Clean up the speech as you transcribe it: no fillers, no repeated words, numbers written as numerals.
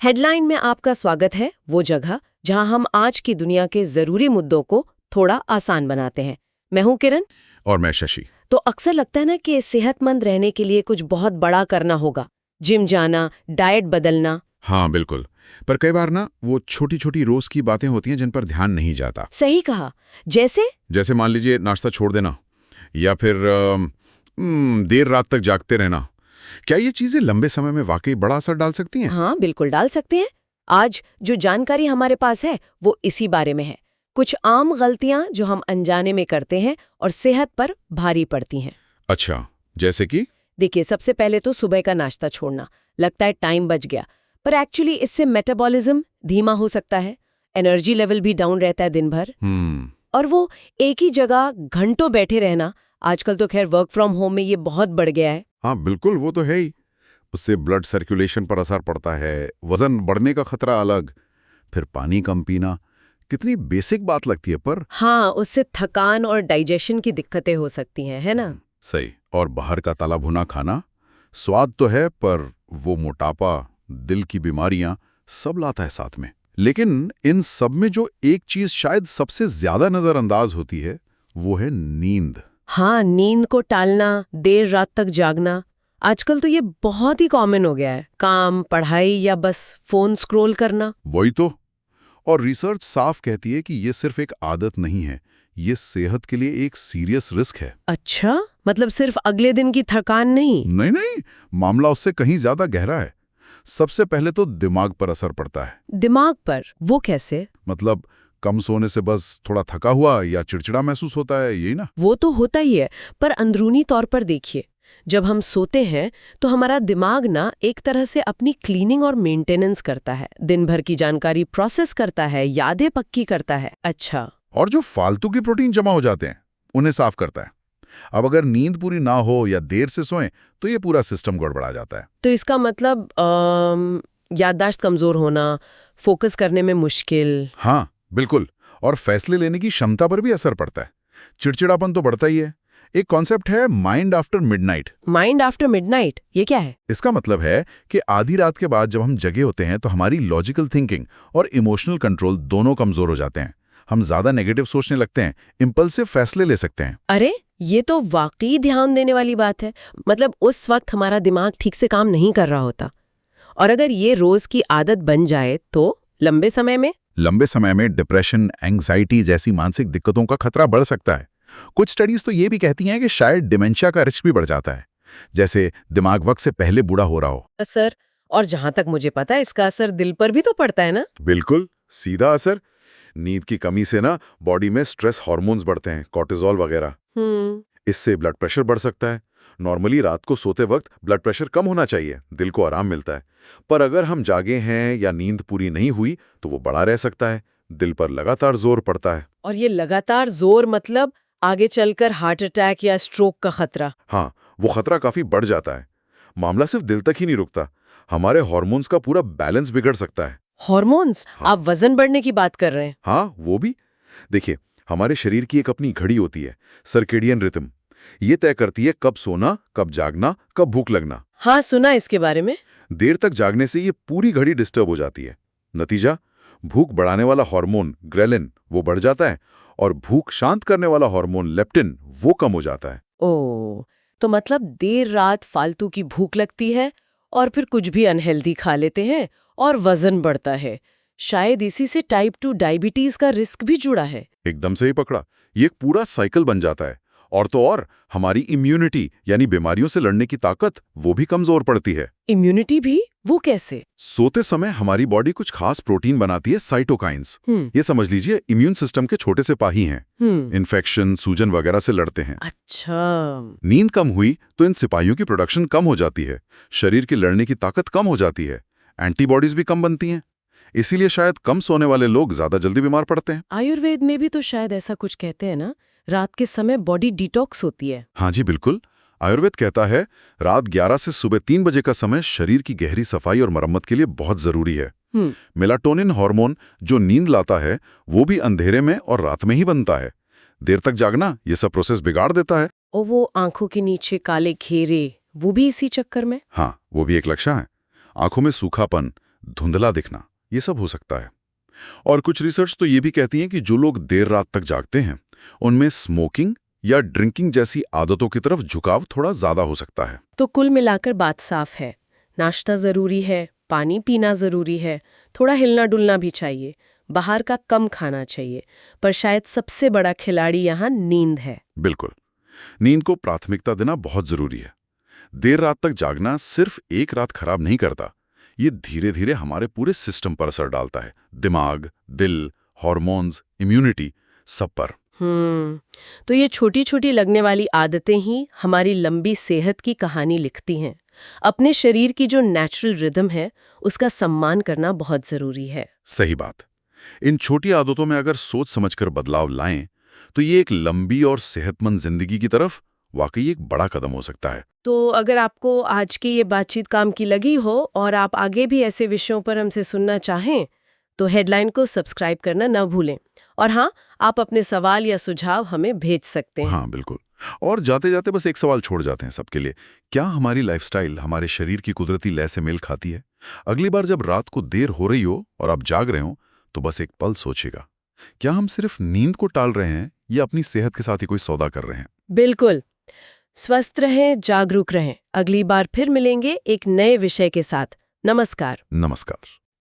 Headline में आपका स्वागत है, वो जगह जहां हम आज की दुनिया के जरूरी मुद्दों को थोड़ा आसान बनाते हैं। मैं हूं किरण। और मैं शशि। तो अक्सर लगता है ना कि सेहतमंद रहने के लिए कुछ बहुत बड़ा करना होगा, जिम जाना, डाइट बदलना। हाँ बिल्कुल। पर कई बार ना वो छोटी छोटी रोज की बातें होती हैं जिन पर ध्यान नहीं जाता। सही कहा। जैसे मान लीजिए नाश्ता छोड़ देना, या फिर देर रात तक जागते रहना। क्या ये चीजें लंबे समय में वाकई बड़ा असर डाल सकती हैं? हाँ, बिल्कुल डाल सकते हैं। आज जो जानकारी हमारे पास है वो इसी बारे में है। कुछ आम गलतियां जो हम अनजाने में करते हैं और सेहत पर भारी पड़ती हैं। अच्छा, जैसे कि? देखिए, सबसे पहले तो सुबह का नाश्ता छोड़ना। लगता है टाइम बच गया, पर एक्चुअली इससे मेटाबॉलिज्म धीमा हो सकता है, एनर्जी लेवल भी डाउन रहता है दिन भर। और वो एक ही जगह घंटों बैठे रहना, आजकल तो खैर वर्क फ्रॉम होम में ये बहुत बढ़ गया है। हाँ बिल्कुल, वो तो है ही। उससे ब्लड सर्कुलेशन पर असर पड़ता है, वजन बढ़ने का खतरा अलग, फिर पानी कम पीना। कितनी बेसिक बात लगती है, पर हाँ, उससे थकान और डाइजेशन की दिक्कतें हो सकती हैं, है ना? सही। और बाहर का तला भुना खाना स्वाद तो है, पर वो मोटापा, दिल की बीमारियां सब लाता है साथ में। लेकिन इन सब में जो एक चीज शायद सबसे ज्यादा नजरअंदाज होती है, वो है नींद। हाँ, नींद को टालना, देर रात तक जागना, आजकल तो ये बहुत ही कॉमन हो गया है। काम, पढ़ाई या बस फोन स्क्रॉल करना। वही तो। और रिसर्च साफ कहती है कि ये सिर्फ एक आदत नहीं है, ये सेहत के लिए एक सीरियस रिस्क है। अच्छा, मतलब सिर्फ अगले दिन की थकान नहीं? नहीं नहीं, मामला उससे कहीं ज्यादा गहरा है। सबसे पहले तो दिमाग पर असर पड़ता है। दिमाग पर? वो कैसे? मतलब कम सोने से बस थोड़ा थका हुआ या चिड़चिड़ा महसूस होता है, यही ना? वो तो होता ही है, पर अंदरूनी तौर पर देखिए, जब हम सोते हैं तो हमारा दिमाग ना एक तरह से अपनी क्लीनिंग और मेंटेनेंस करता है, दिन भर की जानकारी प्रोसेस करता है, यादें पक्की करता है। अच्छा। और जो फालतू की प्रोटीन जमा हो जाते हैं उन्हें साफ करता है। अब अगर नींद पूरी ना हो या देर से सोएं तो ये पूरा सिस्टम गड़बड़ा जाता है। तो इसका मतलब याददाश्त कमजोर होना, फोकस करने में मुश्किल। हाँ बिल्कुल। और फैसले लेने की क्षमता पर भी असर पड़ता है। चिड़चिड़ापन तो बढ़ता ही है। एक कॉन्सेप्ट है mind after midnight. Mind after midnight, ये क्या है? इसका मतलब है कि आधी रात के बाद जब हम जगे होते हैं तो हमारी लॉजिकल थिंकिंग और इमोशनल कंट्रोल दोनों कमजोर हो जाते हैं। हम ज्यादा नेगेटिव सोचने लगते हैं, इंपल्सिव फैसले ले सकते हैं। अरे, ये तो वाकई ध्यान देने वाली बात है। मतलब उस वक्त हमारा दिमाग ठीक से काम नहीं कर रहा होता। और अगर ये रोज की आदत बन जाए तो लंबे समय में डिप्रेशन, एंग्जाइटी जैसी मानसिक दिक्कतों का खतरा बढ़ सकता है। कुछ स्टडीज तो ये भी कहती हैं कि शायद डिमेंशिया का रिस्क भी बढ़ जाता है, जैसे दिमाग वक्त से पहले बूढ़ा हो रहा हो। असर, और जहां तक मुझे पता है इसका असर दिल पर भी तो पड़ता है ना? बिल्कुल, सीधा असर। नींद की कमी से ना बॉडी में स्ट्रेस हार्मोन्स बढ़ते हैं, कॉर्टिसोल वगैरह। इससे ब्लड प्रेशर बढ़ सकता है। नॉर्मली रात को सोते वक्त ब्लड प्रेशर कम होना चाहिए, दिल को आराम मिलता है। पर अगर हम जागे हैं या नींद पूरी नहीं हुई तो वो बढ़ा रह सकता है, दिल पर लगातार जोर पड़ता है। और ये लगातार जोर मतलब आगे चलकर हार्ट अटैक या स्ट्रोक का खतरा? हाँ, वो खतरा काफी बढ़ जाता है। मामला सिर्फ दिल तक ही नहीं रुकता, हमारे हार्मोन्स का पूरा बैलेंस बिगड़ सकता है। हार्मोन्स? हाँ। आप वजन बढ़ने की बात कर रहे हैं? हाँ, वो भी। देखिए, हमारे शरीर की एक अपनी घड़ी होती है, सर्केडियन रिदम। ये तय करती है कब सोना, कब जागना, कब भूख लगना। हाँ, सुना इसके बारे में। देर तक जागने से ये पूरी घड़ी डिस्टर्ब हो जाती है। नतीजा, भूख बढ़ाने वाला हार्मोन ग्रेलिन वो बढ़ जाता है, और भूख शांत करने वाला हार्मोन लेप्टिन वो कम हो जाता है। ओह, तो मतलब देर रात फालतू की भूख लगती है और फिर कुछ भी अनहेल्दी खा लेते हैं और वजन बढ़ता है। शायद इसी से टाइप 2 डायबिटीज का रिस्क भी जुड़ा है। एकदम से ही पकड़ा। ये एक पूरा साइकिल बन जाता है। और तो और हमारी इम्यूनिटी यानी बीमारियों से लड़ने की ताकत वो भी कमजोर पड़ती है। इम्यूनिटी भी? वो कैसे? सोते समय हमारी बॉडी कुछ खास प्रोटीन बनाती है, साइटोकाइंस। ये समझ लीजिए इम्यून सिस्टम के छोटे से पाही हैं। इन्फेक्शन, सूजन वगैरह से लड़ते हैं। अच्छा। नींद कम हुई तो इन सिपाहियों की प्रोडक्शन कम हो जाती है, शरीर की लड़ने की ताकत कम हो जाती है, एंटीबॉडीज भी कम बनती हैं। इसीलिए शायद कम सोने वाले लोग ज्यादा जल्दी बीमार पड़ते हैं। आयुर्वेद में भी तो शायद ऐसा कुछ कहते हैं ना, रात के समय बॉडी डिटॉक्स होती है। हाँ जी बिल्कुल। आयुर्वेद कहता है रात 11 से सुबह 3 बजे का समय शरीर की गहरी सफाई और मरम्मत के लिए बहुत जरूरी है। मेलाटोनिन हार्मोन जो नींद लाता है वो भी अंधेरे में और रात में ही बनता है। देर तक जागना ये सब प्रोसेस बिगाड़ देता है। और वो आंखों के नीचे काले घेरे, वो भी इसी चक्कर में? हाँ, वो भी एक लक्षण है। आंखों में सूखापन, धुंधला दिखना, ये सब हो सकता है। और कुछ रिसर्च तो ये भी कहती हैं कि जो लोग देर रात तक जागते हैं उनमें स्मोकिंग या ड्रिंकिंग जैसी आदतों की तरफ झुकाव थोड़ा ज्यादा हो सकता है। तो कुल मिलाकर बात साफ है, नाश्ता जरूरी है, पानी पीना जरूरी है, थोड़ा हिलना डुलना भी चाहिए, बाहर का कम खाना चाहिए, पर शायद सबसे बड़ा खिलाड़ी यहाँ नींद है। बिल्कुल, नींद को प्राथमिकता देना बहुत जरूरी है। देर रात तक जागना सिर्फ एक रात खराब नहीं करता, ये धीरे धीरे हमारे पूरे सिस्टम पर असर डालता है, दिमाग, दिल, हार्मोन्स, इम्यूनिटी, सब पर। तो ये छोटी छोटी लगने वाली आदतें ही हमारी लंबी सेहत की कहानी लिखती हैं। अपने शरीर की जो नेचुरल रिदम है उसका सम्मान करना बहुत जरूरी है। सही बात। इन छोटी आदतों में अगर सोच समझकर बदलाव लाएं तो ये एक लंबी और सेहतमंद जिंदगी की तरफ वाकई एक बड़ा कदम हो सकता है। तो अगर आपको आज की ये बातचीत काम की लगी हो और आप आगे भी ऐसे विषयों पर हमसे सुनना चाहें तो हेडलाइन को सब्सक्राइब करना न भूलें। और हाँ, आप अपने सवाल या सुझाव हमें भेज सकते हैं। हाँ बिल्कुल। और जाते जाते बस एक सवाल छोड़ जाते हैं सबके लिए, क्या हमारी लाइफस्टाइल हमारे शरीर की कुदरती लय से मेल खाती है? अगली बार जब रात को देर हो रही हो और आप जाग रहे हो तो बस एक पल सोचिएगा, क्या हम सिर्फ नींद को टाल रहे हैं या अपनी सेहत के साथ ही कोई सौदा कर रहे हैं? बिल्कुल। स्वस्थ रहें, जागरूक रहें। अगली बार फिर मिलेंगे एक नए विषय के साथ। नमस्कार। नमस्कार।